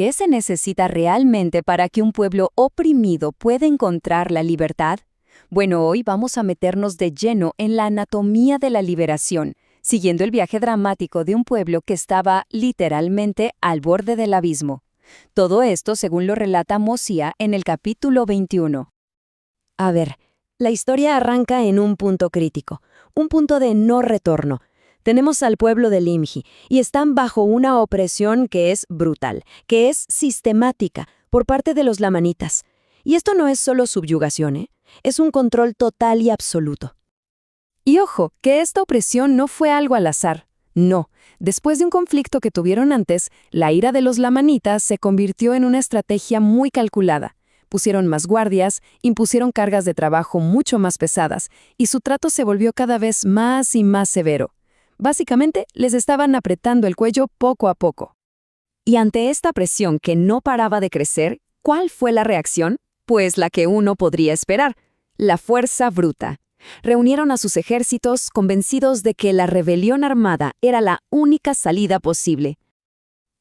¿qué se necesita realmente para que un pueblo oprimido pueda encontrar la libertad? Bueno, hoy vamos a meternos de lleno en la anatomía de la liberación, siguiendo el viaje dramático de un pueblo que estaba literalmente al borde del abismo. Todo esto según lo relata Mosiah en el capítulo 21. A ver, la historia arranca en un punto crítico, un punto de no retorno. Tenemos al pueblo de Limhi y están bajo una opresión que es brutal, que es sistemática por parte de los lamanitas. Y esto no es solo subyugación, es un control total y absoluto. Y ojo, que esta opresión no fue algo al azar. No, después de un conflicto que tuvieron antes, la ira de los lamanitas se convirtió en una estrategia muy calculada. Pusieron más guardias, impusieron cargas de trabajo mucho más pesadas, y su trato se volvió cada vez más y más severo. Básicamente, les estaban apretando el cuello poco a poco. Y ante esta presión que no paraba de crecer, ¿cuál fue la reacción? Pues la que uno podría esperar, la fuerza bruta. Reunieron a sus ejércitos convencidos de que la rebelión armada era la única salida posible.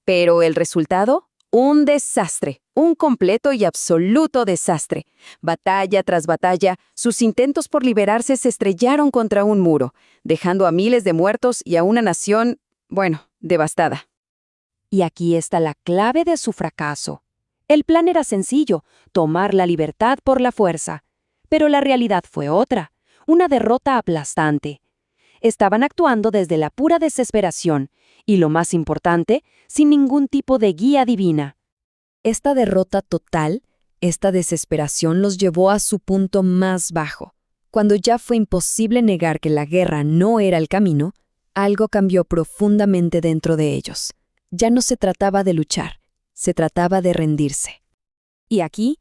Pero el resultado, un desastre, un completo y absoluto desastre. Batalla tras batalla, sus intentos por liberarse se estrellaron contra un muro, dejando a miles de muertos y a una nación, devastada. Y aquí está la clave de su fracaso. El plan era sencillo, tomar la libertad por la fuerza. Pero la realidad fue otra, una derrota aplastante. Estaban actuando desde la pura desesperación, y lo más importante, sin ningún tipo de guía divina. Esta derrota total, esta desesperación los llevó a su punto más bajo. Cuando ya fue imposible negar que la guerra no era el camino, algo cambió profundamente dentro de ellos. Ya no se trataba de luchar, se trataba de rendirse. Y aquí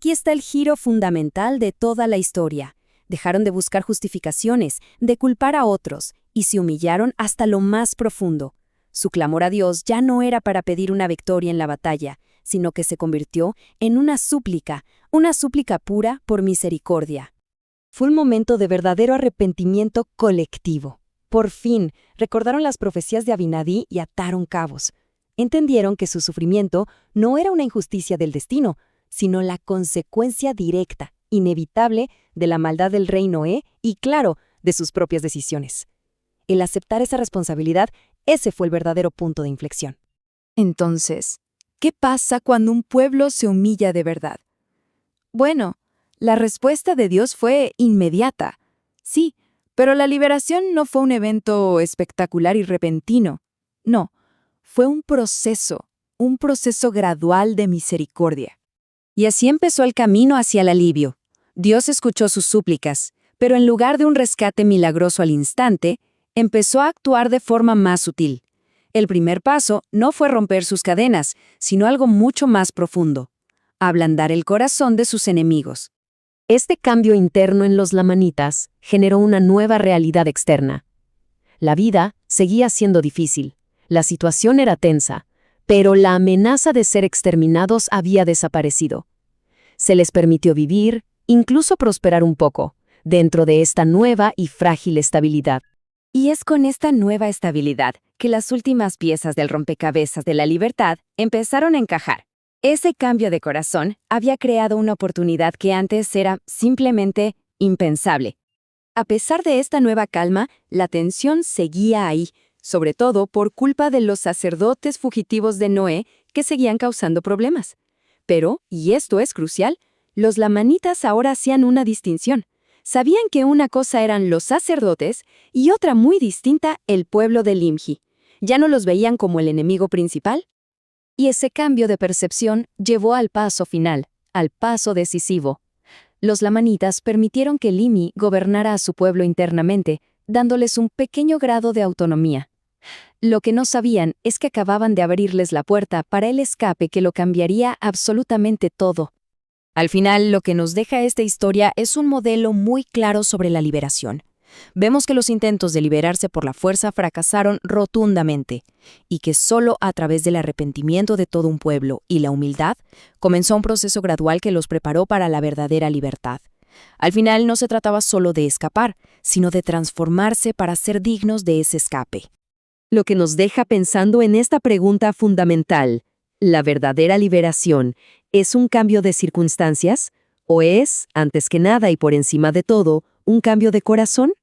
está el giro fundamental de toda la historia. Dejaron de buscar justificaciones, de culpar a otros, y se humillaron hasta lo más profundo. Su clamor a Dios ya no era para pedir una victoria en la batalla, sino que se convirtió en una súplica pura por misericordia. Fue un momento de verdadero arrepentimiento colectivo. Por fin, recordaron las profecías de Abinadí y ataron cabos. Entendieron que su sufrimiento no era una injusticia del destino, sino la consecuencia directa, inevitable, de la maldad del rey Noé y, claro, de sus propias decisiones. El aceptar esa responsabilidad, ese fue el verdadero punto de inflexión. Entonces, ¿qué pasa cuando un pueblo se humilla de verdad? Bueno, la respuesta de Dios fue inmediata. Sí, pero la liberación no fue un evento espectacular y repentino. No, fue un proceso gradual de misericordia. Y así empezó el camino hacia el alivio. Dios escuchó sus súplicas, pero en lugar de un rescate milagroso al instante, empezó a actuar de forma más sutil. El primer paso no fue romper sus cadenas, sino algo mucho más profundo: ablandar el corazón de sus enemigos. Este cambio interno en los lamanitas generó una nueva realidad externa. La vida seguía siendo difícil, la situación era tensa, pero la amenaza de ser exterminados había desaparecido. Se les permitió vivir, incluso prosperar un poco, dentro de esta nueva y frágil estabilidad. Y es con esta nueva estabilidad que las últimas piezas del rompecabezas de la libertad empezaron a encajar. Ese cambio de corazón había creado una oportunidad que antes era simplemente impensable. A pesar de esta nueva calma, la tensión seguía ahí, sobre todo por culpa de los sacerdotes fugitivos de Noé que seguían causando problemas. Pero, y esto es crucial, los lamanitas ahora hacían una distinción. Sabían que una cosa eran los sacerdotes y otra muy distinta el pueblo de Limhi. Ya no los veían como el enemigo principal. Y ese cambio de percepción llevó al paso final, al paso decisivo. Los lamanitas permitieron que Limhi gobernara a su pueblo internamente, dándoles un pequeño grado de autonomía. Lo que no sabían es que acababan de abrirles la puerta para el escape que lo cambiaría absolutamente todo. Al final, lo que nos deja esta historia es un modelo muy claro sobre la liberación. Vemos que los intentos de liberarse por la fuerza fracasaron rotundamente, y que solo a través del arrepentimiento de todo un pueblo y la humildad comenzó un proceso gradual que los preparó para la verdadera libertad. Al final no se trataba solo de escapar, sino de transformarse para ser dignos de ese escape. Lo que nos deja pensando en esta pregunta fundamental: ¿La verdadera liberación es un cambio de circunstancias? ¿O es, antes que nada y por encima de todo, un cambio de corazón?